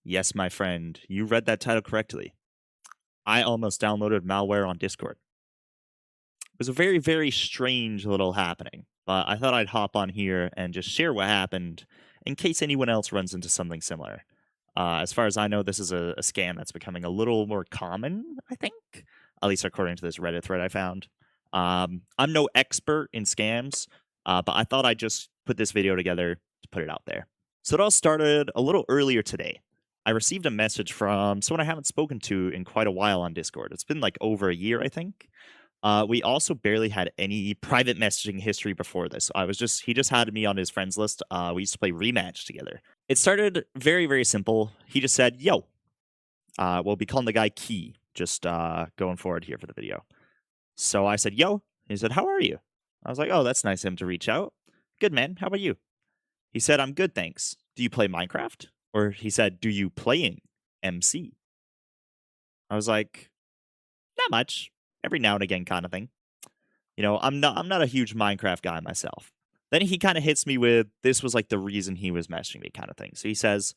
Yes, my friend, you read that title correctly. I almost downloaded malware on Discord. It was a very, very strange little happening, but I thought I'd hop on here and just share what happened in case anyone else runs into something similar. As far as I know, this is a scam that's becoming a little more common, I think, at least according to this Reddit thread I found. I'm no expert in scams, but I thought I'd just put this video together to put it out there. So it all started a little earlier today. I received a message from someone I haven't spoken to in quite a while on Discord. It's been like over a year, I think. We also barely had any private messaging history before this. He just had me on his friends list. We used to play rematch together. It started very, very simple. He just said, yo, we'll be calling the guy Key, just going forward here for the video. So I said, yo. He said, how are you? I was like, oh, that's nice of him to reach out. Good, man. How about you? He said, I'm good, thanks. Do you play Minecraft? Or he said, do you playing MC? I was like, not much. Every now and again kind of thing. You know, I'm not a huge Minecraft guy myself. Then he kind of hits me with this was like the reason he was messaging me kind of thing. So he says,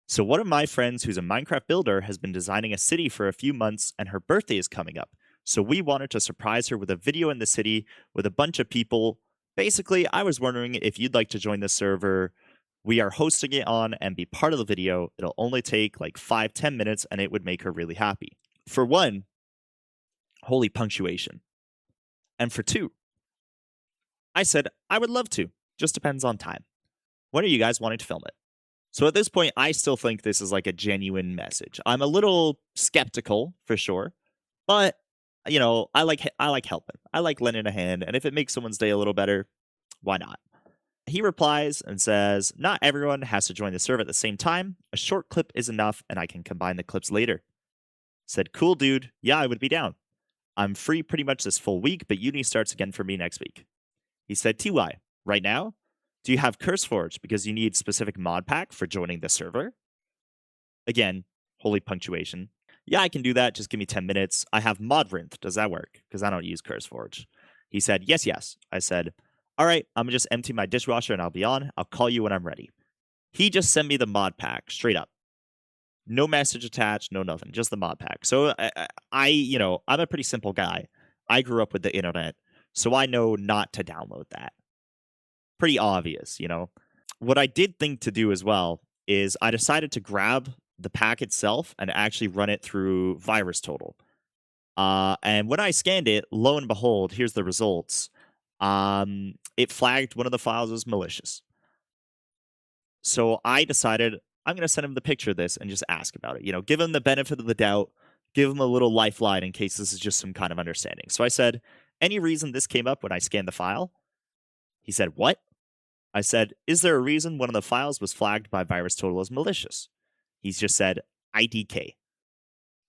so one of my friends who's a Minecraft builder has been designing a city for a few months and her birthday is coming up. So we wanted to surprise her with a video in the city with a bunch of people. Basically, I was wondering if you'd like to join the server we are hosting it on and be part of the video. It'll only take like 5-10 minutes and it would make her really happy. For one, holy punctuation. And for two, I said, I would love to. Just depends on time. When are you guys wanting to film it? So at this point, I still think this is like a genuine message. I'm a little skeptical for sure, but you know, I like helping. I like lending a hand, and if it makes someone's day a little better, why not? He replies and says, not everyone has to join the server at the same time. A short clip is enough, and I can combine the clips later. Said, cool, dude. Yeah, I would be down. I'm free pretty much this full week, but uni starts again for me next week. He said, TY, right now? Do you have CurseForge because you need specific mod pack for joining the server? Again, holy punctuation. Yeah, I can do that. Just give me 10 minutes. I have Modrinth. Does that work? Because I don't use CurseForge. He said, yes, yes. I said, all right, I'm going to just empty my dishwasher and I'll be on. I'll call you when I'm ready. He just sent me the mod pack straight up. No message attached, no nothing, just the mod pack. So you know, I'm a pretty simple guy. I grew up with the internet, so I know not to download that. Pretty obvious, you know. What I did think to do as well is I decided to grab the pack itself and actually run it through VirusTotal. And when I scanned it, lo and behold, here's the results. It flagged one of the files as malicious. So I decided I'm going to send him the picture of this and just ask about it. You know, give him the benefit of the doubt, give him a little lifeline in case this is just some kind of understanding. So I said, any reason this came up when I scanned the file? He said, what? I said, is there a reason one of the files was flagged by VirusTotal as malicious? He's just said, IDK.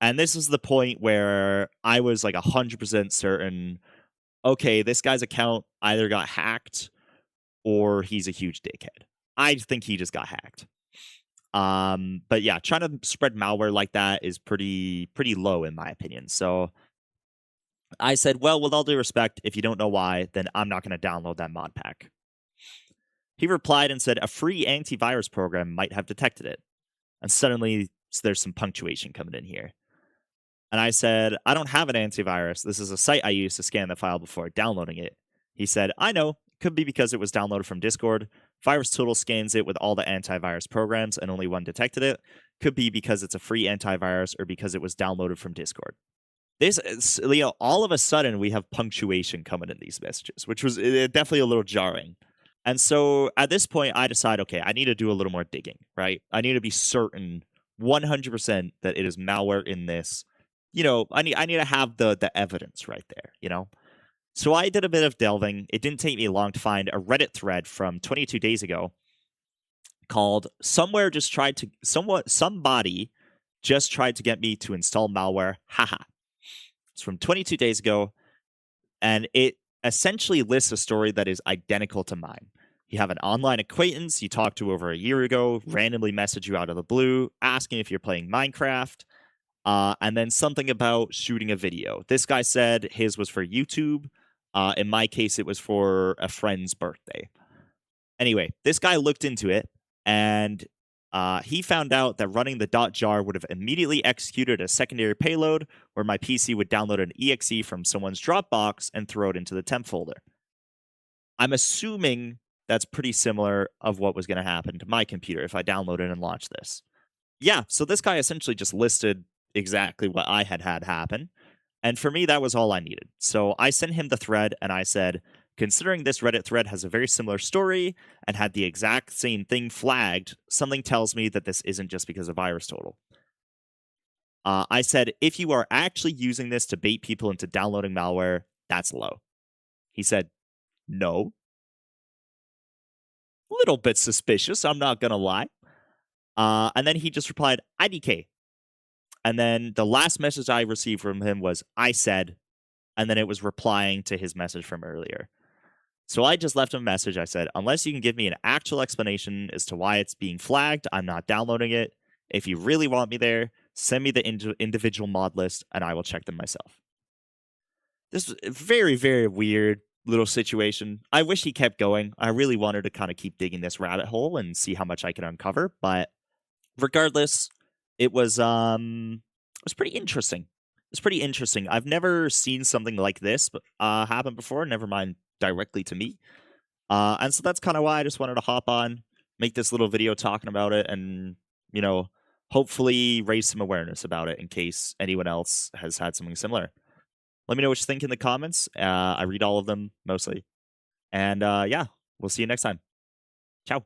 And this is the point where I was like 100% certain, okay, this guy's account either got hacked or he's a huge dickhead. I think he just got hacked. But yeah, trying to spread malware like that is pretty low in my opinion. So I said, well, with all due respect, if you don't know why, then I'm not going to download that mod pack. He replied and said a free antivirus program might have detected it. And suddenly there's some punctuation coming in here. And I said, I don't have an antivirus. This is a site I use to scan the file before downloading it. He said, I know. Could be because it was downloaded from Discord. VirusTotal scans it with all the antivirus programs and only one detected it. Could be because it's a free antivirus or because it was downloaded from Discord. This is, you know, all of a sudden we have punctuation coming in these messages, which was definitely a little jarring. And so at this point, I decide, okay, I need to do a little more digging, right? I need to be certain 100% that it is malware in this. You know, I need to have the evidence right there, you know? So I did a bit of delving. It didn't take me long to find a Reddit thread from 22 days ago called somebody just tried to get me to install malware. Haha. It's from 22 days ago, and it essentially lists a story that is identical to mine. You have an online acquaintance you talked to over a year ago, randomly message you out of the blue, asking if you're playing Minecraft, and then something about shooting a video. This guy said his was for YouTube. In my case, it was for a friend's birthday. Anyway, this guy looked into it, and He found out that running the .jar would have immediately executed a secondary payload where my PC would download an exe from someone's Dropbox and throw it into the temp folder. I'm assuming that's pretty similar of what was going to happen to my computer if I downloaded and launched this. Yeah, so this guy essentially just listed exactly what I had had happen. And for me, that was all I needed. So I sent him the thread and I said, considering this Reddit thread has a very similar story and had the exact same thing flagged, something tells me that this isn't just because of virus total. I said, if you are actually using this to bait people into downloading malware, that's low. He said, no. Little bit suspicious, I'm not going to lie. And then he just replied, IDK. And then the last message I received from him was, I said, and then it was replying to his message from earlier. So I just left him a message. I said, unless you can give me an actual explanation as to why it's being flagged, I'm not downloading it. If you really want me there, send me the individual mod list and I will check them myself. This was a very, very weird little situation. I wish he kept going. I really wanted to kind of keep digging this rabbit hole and see how much I could uncover. But regardless, it was pretty interesting. It's pretty interesting. I've never seen something like this happen before, never mind directly to me. And so that's kind of why I just wanted to hop on, make this little video talking about it, and, hopefully raise some awareness about it in case anyone else has had something similar. Let me know what you think in the comments. I read all of them mostly. And yeah, we'll see you next time. Ciao.